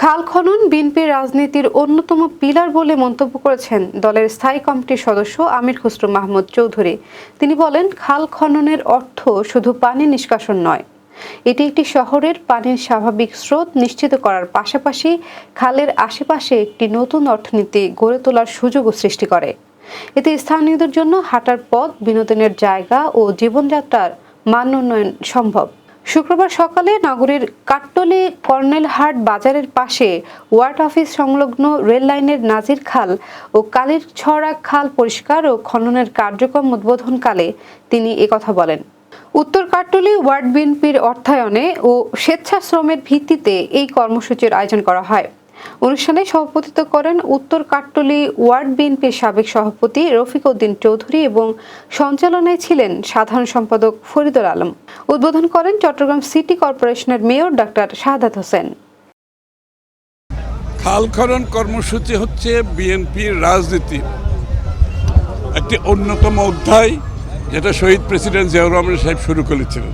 খাল খনন বিএনপির রাজনীতির অন্যতম পিলার বলে মন্তব্য করেছেন দলের স্থায়ী কমিটির সদস্য আমির খসরু মাহমুদ চৌধুরী। তিনি বলেন, খাল খননের অর্থ শুধু পানি নিষ্কাশন নয়, এটি একটি শহরের পানির স্বাভাবিক স্রোত নিশ্চিত করার পাশাপাশি খালের আশেপাশে একটি নতুন অর্থনীতি গড়ে তোলার সুযোগও সৃষ্টি করে। এতে স্থানীয়দের জন্য হাঁটার পথ, বিনোদনের জায়গা ও জীবনযাত্রার মান উন্নয়ন সম্ভব। শুক্রবার সকালে নগরীর কাট্টলী কর্নেলহাট বাজারের পাশে ওয়ার্ড অফিস সংলগ্ন রেল লাইনের নাজির খাল ও কালীরছড়া খাল পরিষ্কার ও খননের কার্যক্রম উদ্বোধনকালে তিনি একথা বলেন। উত্তর কাট্টলী ওয়ার্ড বিএনপির অর্থায়নে ও স্বেচ্ছাশ্রমের ভিত্তিতে এই কর্মসূচির আয়োজন করা হয়। অনুষ্ঠানে সভাপতিত্ব করেন উত্তর কাট্টলী ওয়ার্ড বিএনপির সাবেক সভাপতি রফিক উদ্দিন চৌধুরী এবং সঞ্চালনায় ছিলেন সাধারণ সম্পাদক ফরিদুল আলম। উদ্বোধন করেন চট্টগ্রাম সিটি কর্পোরেশনের মেয়র ডাক্তার শাহাদাত হোসেন। খাল খনন কর্মসূচি হচ্ছে বিএনপির রাজনীতির একটি অন্যতম অধ্যায়, যেটা শহীদ প্রেসিডেন্ট জিয়াউর রহমান সাহেব শুরু করেছিলেন।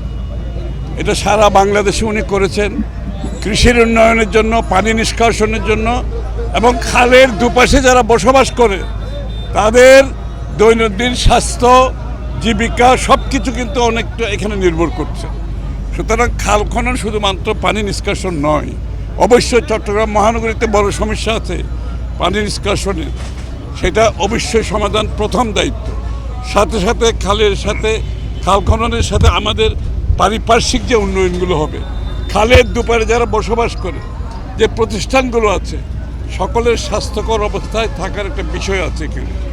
এটা সারা বাংলাদেশে উনি করেছেন কৃষির উন্নয়নের জন্য, পানি নিষ্কাশনের জন্য এবং খালের দুপাশে যারা বসবাস করে তাদের দৈনন্দিন স্বাস্থ্য, জীবিকা সব কিছু কিন্তু অনেকটা এখানে নির্ভর করছে। সুতরাং খাল খনন শুধুমাত্র পানি নিষ্কাশন নয়, অবশ্যই চট্টগ্রাম মহানগরীতে বড় সমস্যা আছে পানি নিষ্কাশনের, সেটা অবশ্যই সমাধান প্রথম দায়িত্ব। সাথে সাথে খালের সাথে, খাল খননের সাথে আমাদের পারিপার্শ্বিক যে উন্নয়নগুলো হবে, খালের দুপারে যারা বসবাস করে যে প্রতিষ্ঠানগুলো আছে সকলের স্বাস্থ্যকর অবস্থায় থাকার একটা বিষয় আছে এখানে।